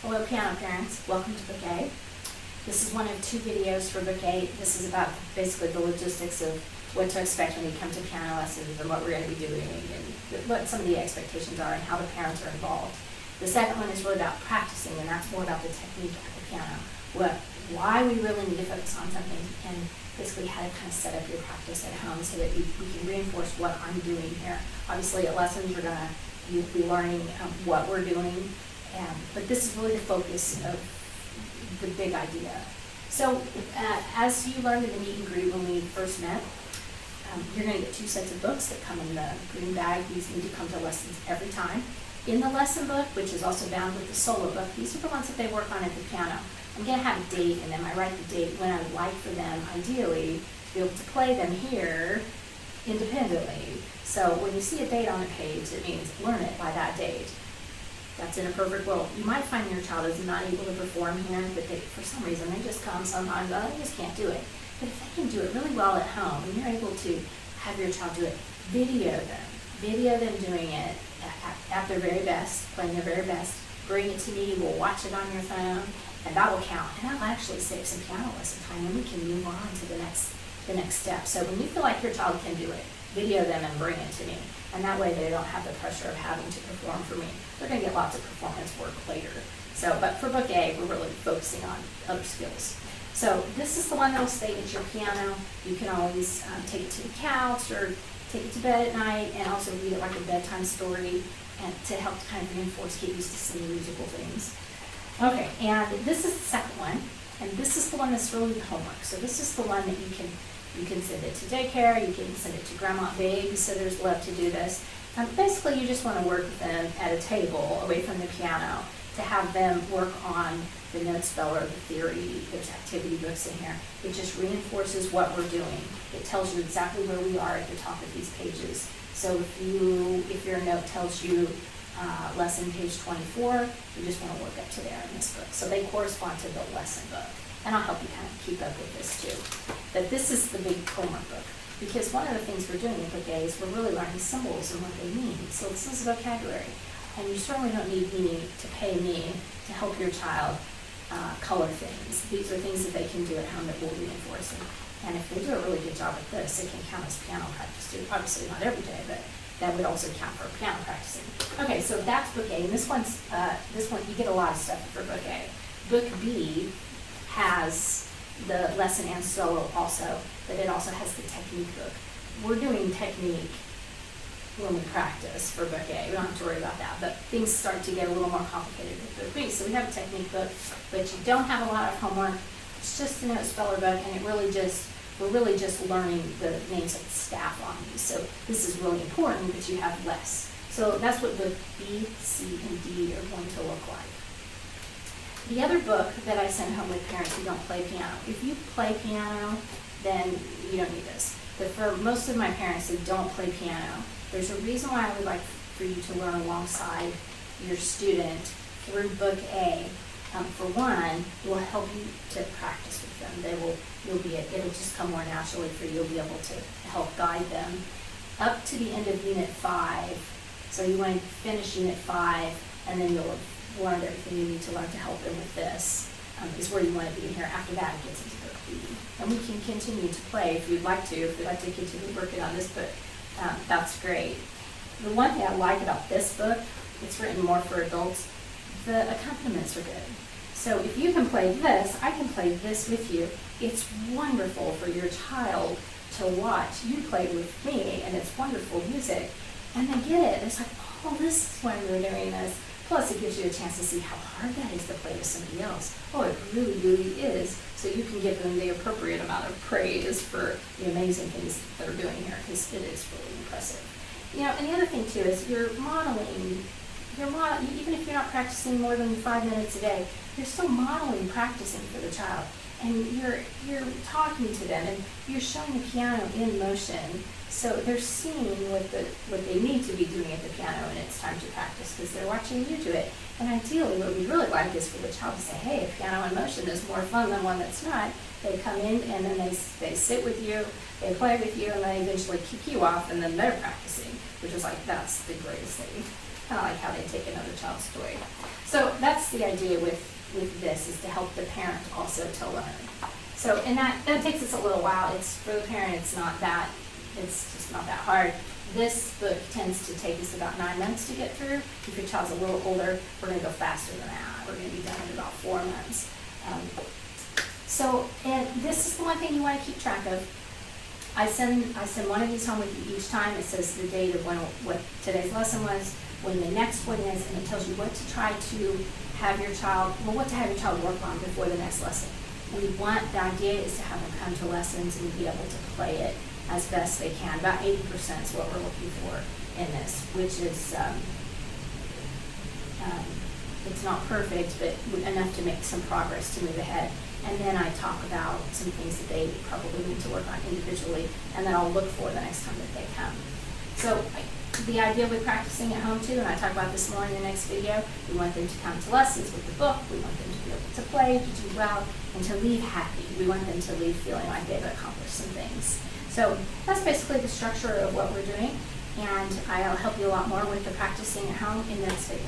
Hello piano parents, welcome to Book A. This is one of two videos for Book A. This is about basically the logistics of what to expect when you come to piano lessons and what we're going to be doing and what some of the expectations are and how the parents are involved. The second one is really about practicing, and that's more about the technique of the piano, why we really need to focus on something, and basically how to kind of set up your practice at home so that we can reinforce what I'm doing here. Obviously at lessons you'll be learning what we're doing, but this is really the focus of the big idea. So as you learned in the meet and greet when we first met, you're going to get two sets of books that come in the green bag. These need to come to lessons every time. In the lesson book, which is also bound with the solo book, these are the ones that they work on at the piano. I'm going to have a date, and then I write the date when I would like for them, ideally, to be able to play them here independently. So when you see a date on a page, it means learn it by that date. That's in a perfect world. You might find your child is not able to perform here, but for some reason they just come sometimes, oh, they just can't do it. But if they can do it really well at home, and you're able to have your child do it, video them doing it at their very best, playing their very best, bring it to me, we'll watch it on your phone, and that will count. And that will actually save some piano lesson time, and we can move on to the next step. So when you feel like your child can do it, video them and bring it to me. And that way they don't have the pressure of having to perform for me. They're going to get lots of performance work later. So, but for Book A, we're really focusing on other skills. So this is the one that will stay at your piano. You can always take it to the couch or take it to bed at night, and also read it like a bedtime story, and to help kind of reinforce, get used to singing musical things. Okay, and this is the second one, and this is the one that's really the homework. So this is the one that you can send it to daycare, you can send it to grandma, babysitters love to do this. Basically, you just want to work with them at a table away from the piano to have them work on the note speller, the theory. There's activity books in here. It just reinforces what we're doing. It tells you exactly where we are at the top of these pages. So if your note tells you lesson page 24, you just want to work up to there in this book. So they correspond to the lesson book. And I'll help you kind of keep up with this too. But this is the big homework book, because one of the things we're doing in Book A is we're really learning symbols and what they mean. So this is vocabulary. And you certainly don't need me to pay me to help your child color things. These are things that they can do at home that will reinforce them. And if they do a really good job at this, it can count as piano practice too. Obviously not every day, but that would also count for piano practicing. Okay, so that's Book A, and this one you get a lot of stuff for Book A. Book B has the lesson and solo also, but it also has the technique book. We're doing technique when we practice for Book A. We don't have to worry about that, but things start to get a little more complicated with Book B. So we have a technique book, but you don't have a lot of homework. It's just the note speller book, and we're really just learning the names of the staff on these. So this is really important, but you have less. So that's what Book B, C, and D are going to look like. The other book that I send home with parents who don't play piano, if you play piano, then you don't need this. But for most of my parents who don't play piano, there's a reason why I would like for you to learn alongside your student through Book A. For one, it will help you to practice with them. It'll just come more naturally for you. You'll be able to help guide them up to the end of Unit 5. So you want to finish Unit 5, and then you'll have learned everything you need to learn to help them with this, is where you want to be in here. After that, it gets into Book B. And we can continue to play if you'd like to. If you'd like to continue working on this book, that's great. The one thing I like about this book, it's written more for adults, the accompaniments are good. So if you can play this, I can play this with you. It's wonderful for your child to watch you play with me, and it's wonderful music. And they get it. It's like, oh, this is why we're doing this. Plus, it gives you a chance to see how hard that is to play with somebody else. Oh, it really, really is. So you can give them the appropriate amount of praise for the amazing things that they're doing here, because it is really impressive. And the other thing too is you're modeling. Even if you're not practicing more than 5 minutes a day, you're still modeling practicing for the child. And you're talking to them, and you're showing the piano in motion. So they're seeing what they need to be doing at the piano, and it's time to practice because they're watching you do it. And ideally, what we really like is for the child to say, hey, a piano in motion is more fun than one that's not. They come in, and then they sit with you, they play with you, and they eventually kick you off, and then they're practicing, which is like, that's the greatest thing. Kind of like how they take another child's toy. So that's the idea with this, is to help the parent also to learn. So, and that takes us a little while. It's, for the parent, it's just not that hard. This book tends to take us about 9 months to get through. If your child's a little older, we're gonna go faster than that. We're gonna be done in about 4 months. And this is the one thing you wanna keep track of. I send one of these home with you each time. It says the date of what today's lesson was, when the next one is, and it tells you what to try to have your child, what to have your child work on before the next lesson. The idea is to have them come to lessons and be able to play it as best they can. About 80% is what we're looking for in this, which is, it's not perfect, but enough to make some progress to move ahead. And then I talk about some things that they probably need to work on individually, and then I'll look for the next time that they come. So the idea with practicing at home too, and I talk about this more in the next video, we want them to come to lessons with the book, we want them to be able to play, to do well, and to leave happy. We want them to leave feeling like they've accomplished some things. So that's basically the structure of what we're doing, and I'll help you a lot more with the practicing at home in the next video.